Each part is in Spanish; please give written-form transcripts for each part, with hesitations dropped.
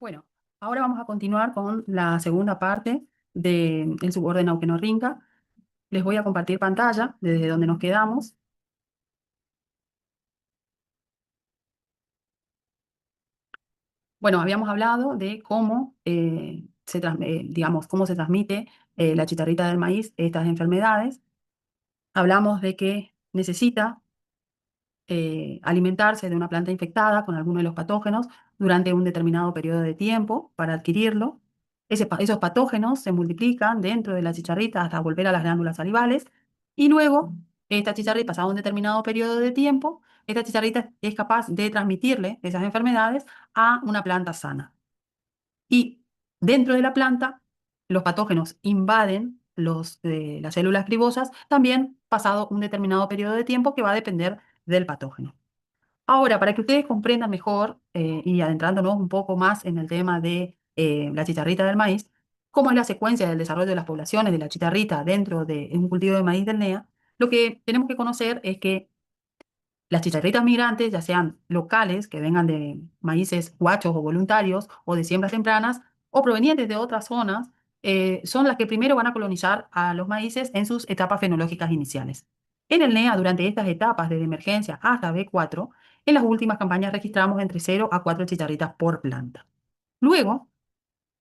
Bueno, ahora vamos a continuar con la segunda parte del suborden aunque no rinca. Les voy a compartir pantalla desde donde nos quedamos. Bueno, habíamos hablado de cómo digamos, cómo se transmite la chicharrita del maíz, estas enfermedades. Hablamos de que necesita alimentarse de una planta infectada con alguno de los patógenos durante un determinado periodo de tiempo para adquirirlo. Esos patógenos se multiplican dentro de la chicharrita hasta volver a las glándulas salivales y luego esta chicharrita, pasado un determinado periodo de tiempo, esta chicharrita es capaz de transmitirle esas enfermedades a una planta sana. Y dentro de la planta, los patógenos invaden las células gribosas, también pasado un determinado periodo de tiempo que va a depender del patógeno. Ahora, para que ustedes comprendan mejor y adentrándonos un poco más en el tema de la chicharrita del maíz, cómo es la secuencia del desarrollo de las poblaciones de la chicharrita dentro de un cultivo de maíz del NEA, lo que tenemos que conocer es que las chicharritas migrantes, ya sean locales, que vengan de maíces guachos o voluntarios, o de siembras tempranas, o provenientes de otras zonas, son las que primero van a colonizar a los maíces en sus etapas fenológicas iniciales. En el NEA, durante estas etapas desde emergencia hasta B4, en las últimas campañas registramos entre 0 a 4 chicharritas por planta. Luego,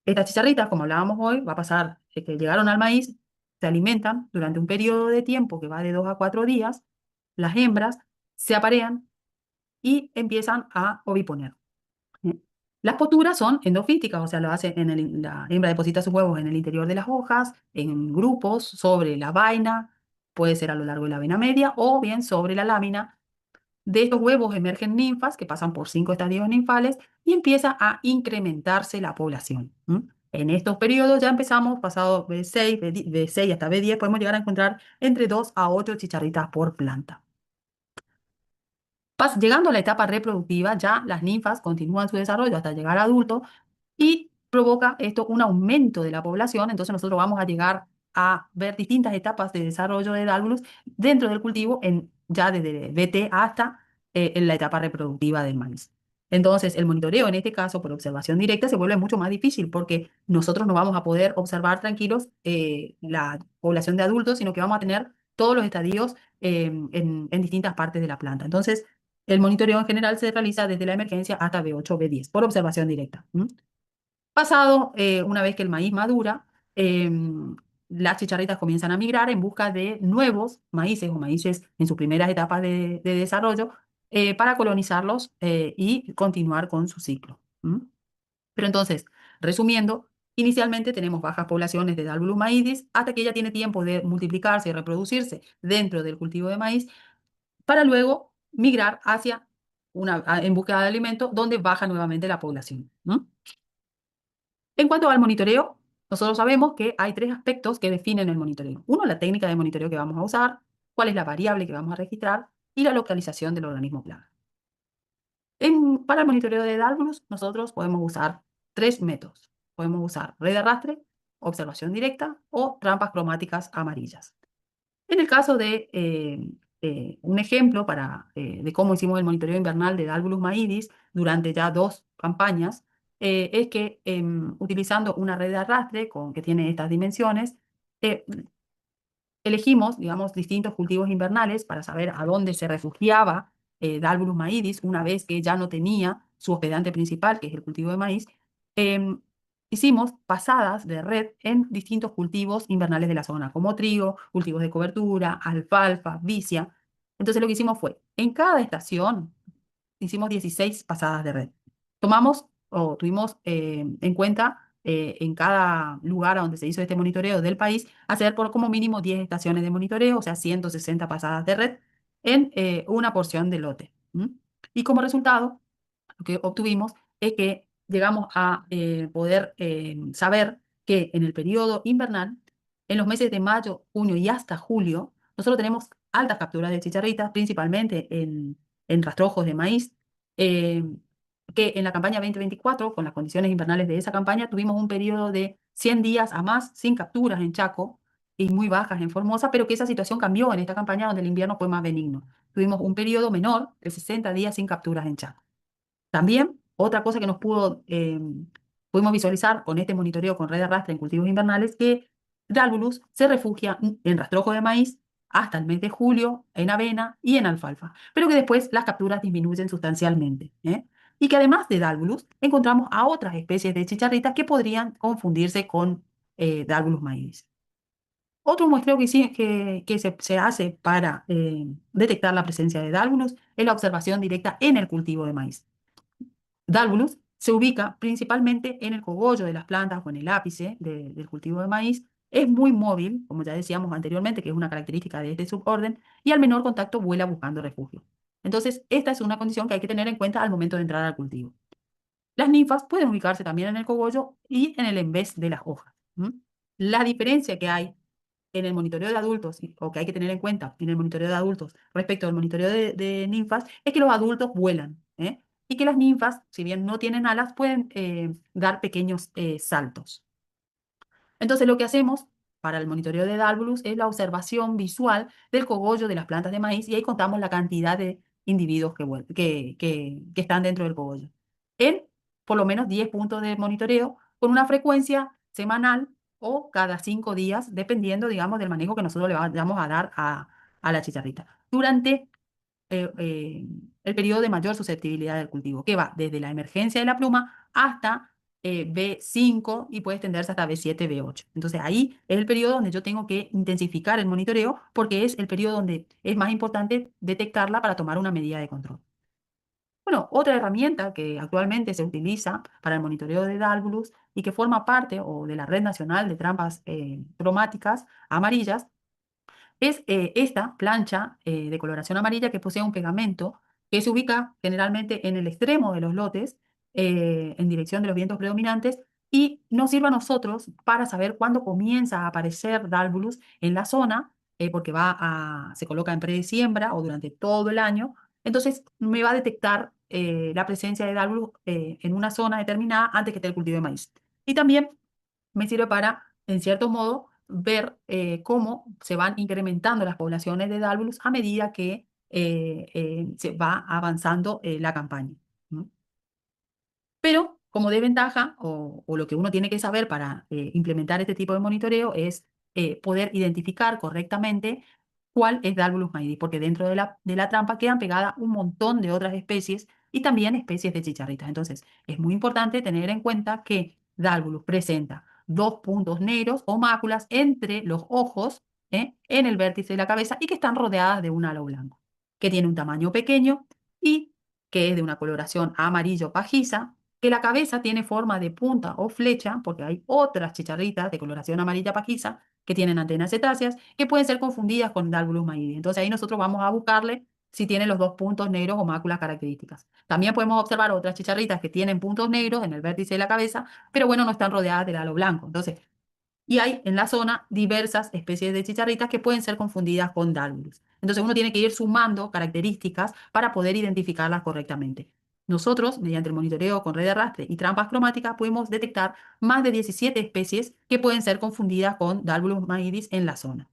estas chicharritas, como hablábamos hoy, va a pasar que llegaron al maíz, se alimentan durante un periodo de tiempo que va de 2 a 4 días, las hembras se aparean y empiezan a oviponer. ¿Sí? Las posturas son endofíticas, o sea, la hembra deposita sus huevos en el interior de las hojas, en grupos, sobre la vaina, puede ser a lo largo de la vena media o bien sobre la lámina. De estos huevos emergen ninfas que pasan por 5 estadios ninfales y empieza a incrementarse la población. En estos periodos ya empezamos, pasado B6, B6 hasta B10, podemos llegar a encontrar entre 2 a 8 chicharritas por planta. Llegando a la etapa reproductiva, ya las ninfas continúan su desarrollo hasta llegar a adulto y provoca esto un aumento de la población. Entonces nosotros vamos a llegar a ver distintas etapas de desarrollo de Dálvulos dentro del cultivo, ya desde BT hasta en la etapa reproductiva del maíz. Entonces el monitoreo en este caso por observación directa se vuelve mucho más difícil porque nosotros no vamos a poder observar tranquilos la población de adultos, sino que vamos a tener todos los estadios en distintas partes de la planta. Entonces, el monitoreo en general se realiza desde la emergencia hasta B8 o B10 por observación directa. Pasado, una vez que el maíz madura, las chicharritas comienzan a migrar en busca de nuevos maíces o maíces en sus primeras etapas de desarrollo para colonizarlos y continuar con su ciclo. Pero entonces, resumiendo, inicialmente tenemos bajas poblaciones de Dalbulus maídis hasta que ella tiene tiempo de multiplicarse y reproducirse dentro del cultivo de maíz para luego migrar hacia en búsqueda de alimento, donde baja nuevamente la población. En cuanto al monitoreo, nosotros sabemos que hay tres aspectos que definen el monitoreo. Uno, la técnica de monitoreo que vamos a usar, cuál es la variable que vamos a registrar y la localización del organismo plaga. Para el monitoreo de Dálvulos, nosotros podemos usar tres métodos. Podemos usar red de arrastre, observación directa o trampas cromáticas amarillas. En el caso de un ejemplo de cómo hicimos el monitoreo invernal de Dalvulus maidis durante ya 2 campañas, es que utilizando una red de arrastre que tiene estas dimensiones, eh, elegimos, digamos, distintos cultivos invernales para saber a dónde se refugiaba Dalvulus maidis una vez que ya no tenía su hospedante principal, que es el cultivo de maíz. Em, Hicimos pasadas de red en distintos cultivos invernales de la zona, como trigo, cultivos de cobertura, alfalfa, vicia. Entonces lo que hicimos fue, en cada estación, hicimos 16 pasadas de red. Tomamos o tuvimos en cuenta en cada lugar a donde se hizo este monitoreo del país, hacer por como mínimo 10 estaciones de monitoreo, o sea, 160 pasadas de red en una porción de lote. Y como resultado, lo que obtuvimos es que llegamos a poder saber que en el periodo invernal, en los meses de mayo, junio y hasta julio, nosotros tenemos altas capturas de chicharritas, principalmente en rastrojos de maíz, eh, que en la campaña 2024, con las condiciones invernales de esa campaña, tuvimos un periodo de 100 días a más sin capturas en Chaco y muy bajas en Formosa, pero que esa situación cambió en esta campaña donde el invierno fue más benigno. Tuvimos un periodo menor de 60 días sin capturas en Chaco. También, otra cosa que nos pudo Pudimos visualizar con este monitoreo con red de arrastre en cultivos invernales que Dalvulus se refugia en rastrojo de maíz hasta el mes de julio, en avena y en alfalfa, pero que después las capturas disminuyen sustancialmente, ¿eh? Y que además de Dalvulus encontramos a otras especies de chicharritas que podrían confundirse con Dalvulus maíz. Otro muestreo que se hace para detectar la presencia de Dalvulus es la observación directa en el cultivo de maíz. Dalvulus se ubica principalmente en el cogollo de las plantas o en el ápice del cultivo de maíz. Es muy móvil, como ya decíamos anteriormente, que es una característica de este suborden, y al menor contacto vuela buscando refugio. Entonces, esta es una condición que hay que tener en cuenta al momento de entrar al cultivo. Las ninfas pueden ubicarse también en el cogollo y en el envés de las hojas. La diferencia que hay en el monitoreo de adultos, o que hay que tener en cuenta en el monitoreo de adultos respecto al monitoreo de ninfas, es que los adultos vuelan, ¿eh? Y que las ninfas, si bien no tienen alas, pueden dar pequeños saltos. Entonces, lo que hacemos para el monitoreo de Dalvulus es la observación visual del cogollo de las plantas de maíz y ahí contamos la cantidad de individuos que están dentro del cogollo. En por lo menos 10 puntos de monitoreo con una frecuencia semanal o cada 5 días, dependiendo, digamos, del manejo que nosotros le vayamos a dar a la chicharrita. Durante eh, eh, el periodo de mayor susceptibilidad del cultivo, que va desde la emergencia de la pluma hasta B5 y puede extenderse hasta B7, B8. Entonces ahí es el periodo donde yo tengo que intensificar el monitoreo porque es el periodo donde es más importante detectarla para tomar una medida de control. Bueno, otra herramienta que actualmente se utiliza para el monitoreo de Dalvulus y que forma parte o de la Red Nacional de Trampas Cromáticas Amarillas es esta plancha de coloración amarilla que posee un pegamento que se ubica generalmente en el extremo de los lotes, en dirección de los vientos predominantes, y nos sirve a nosotros para saber cuándo comienza a aparecer Dalvulus en la zona, porque se coloca en pre-siembra o durante todo el año. Entonces me va a detectar la presencia de Dalvulus en una zona determinada antes que esté el cultivo de maíz. Y también me sirve para, en cierto modo, ver cómo se van incrementando las poblaciones de Dálvulos a medida que se va avanzando la campaña. ¿Mm? Pero como desventaja, o lo que uno tiene que saber para implementar este tipo de monitoreo es poder identificar correctamente cuál es Dalvulus maidi, porque dentro de la trampa quedan pegadas un montón de otras especies y también especies de chicharritas. Entonces, es muy importante tener en cuenta que Dalvulus presenta dos puntos negros o máculas entre los ojos, en el vértice de la cabeza y que están rodeadas de un halo blanco, que tiene un tamaño pequeño y que es de una coloración amarillo pajiza, que la cabeza tiene forma de punta o flecha, porque hay otras chicharritas de coloración amarilla pajiza que tienen antenas cetáceas, que pueden ser confundidas con Dalvulus maidi. Entonces ahí nosotros vamos a buscarle si tiene los dos puntos negros o máculas características. También podemos observar otras chicharritas que tienen puntos negros en el vértice de la cabeza, pero bueno, no están rodeadas del halo blanco. Entonces, y hay en la zona diversas especies de chicharritas que pueden ser confundidas con Dalvulus. Entonces uno tiene que ir sumando características para poder identificarlas correctamente. Nosotros, mediante el monitoreo con red de arrastre y trampas cromáticas, podemos detectar más de 17 especies que pueden ser confundidas con Dalvulus maidis en la zona.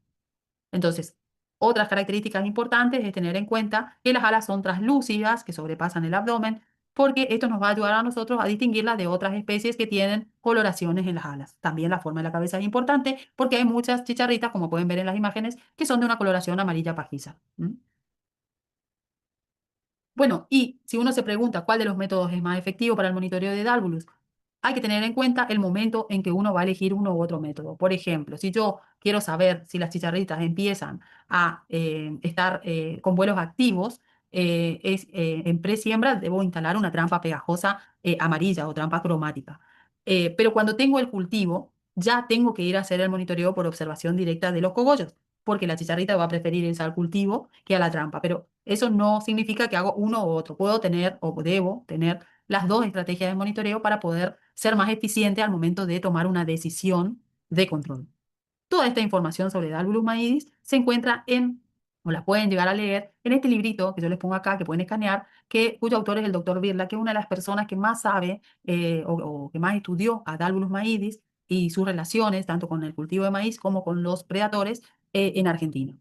Entonces, otras características importantes es tener en cuenta que las alas son translúcidas, que sobrepasan el abdomen, porque esto nos va a ayudar a nosotros a distinguirlas de otras especies que tienen coloraciones en las alas. También la forma de la cabeza es importante porque hay muchas chicharritas, como pueden ver en las imágenes, que son de una coloración amarilla pajiza. Bueno, y si uno se pregunta cuál de los métodos es más efectivo para el monitoreo de Dálvulus, hay que tener en cuenta el momento en que uno va a elegir uno u otro método. Por ejemplo, si yo quiero saber si las chicharritas empiezan a estar con vuelos activos, en presiembra debo instalar una trampa pegajosa amarilla o trampa cromática. Pero cuando tengo el cultivo, ya tengo que ir a hacer el monitoreo por observación directa de los cogollos, porque la chicharrita va a preferir irse al cultivo que a la trampa. Pero eso no significa que hago uno u otro. Puedo tener o debo tener las dos estrategias de monitoreo para poder ser más eficiente al momento de tomar una decisión de control. Toda esta información sobre Dalvulus maidis se encuentra o la pueden llegar a leer en este librito que yo les pongo acá, que pueden escanear, cuyo autor es el doctor Birla, que es una de las personas que más sabe o que más estudió a Dalvulus maidis y sus relaciones, tanto con el cultivo de maíz como con los predadores en Argentina.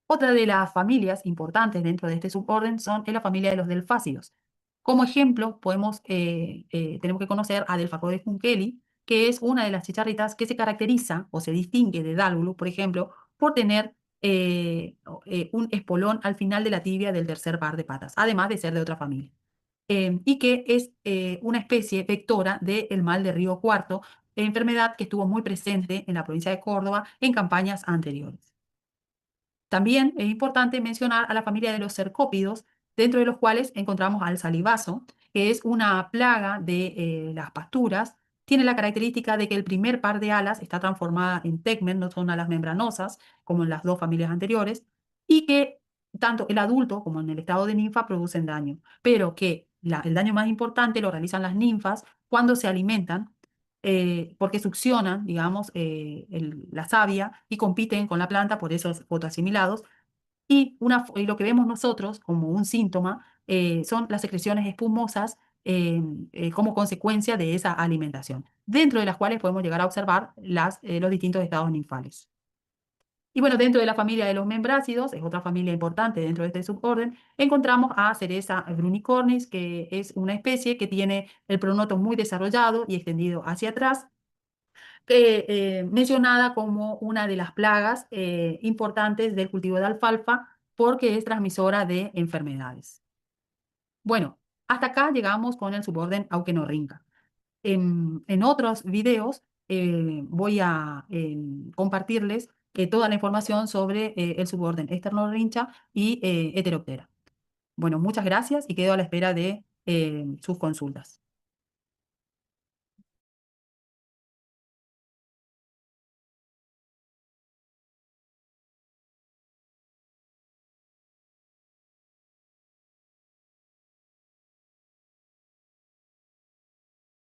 Otra de las familias importantes dentro de este suborden es la familia de los delfácidos. Como ejemplo, tenemos que conocer a Delphacores junkeli, que es una de las chicharritas que se caracteriza o se distingue de Dálvulus, por ejemplo, por tener un espolón al final de la tibia del tercer par de patas, además de ser de otra familia. Y que es una especie vectora del mal de Río Cuarto, enfermedad que estuvo muy presente en la provincia de Córdoba en campañas anteriores. También es importante mencionar a la familia de los cercópidos, dentro de los cuales encontramos al salivazo, que es una plaga de las pasturas. Tiene la característica de que el primer par de alas está transformada en tegmen, no son alas membranosas, como en las dos familias anteriores, y que tanto el adulto como en el estado de ninfa producen daño, pero que el daño más importante lo realizan las ninfas cuando se alimentan porque succionan, digamos, la savia y compiten con la planta por esos fotoasimilados. Y lo que vemos nosotros como un síntoma son las secreciones espumosas como consecuencia de esa alimentación, dentro de las cuales podemos llegar a observar los distintos estados ninfales. Y bueno, dentro de la familia de los membrácidos, es otra familia importante dentro de este suborden, encontramos a Cereza brunicornis, que es una especie que tiene el pronoto muy desarrollado y extendido hacia atrás, mencionada como una de las plagas importantes del cultivo de alfalfa porque es transmisora de enfermedades. Bueno, hasta acá llegamos con el suborden Auquenorrinca. En otros videos voy a compartirles toda la información sobre el suborden Esternorrincha y Heteroptera. Bueno, muchas gracias y quedo a la espera de sus consultas.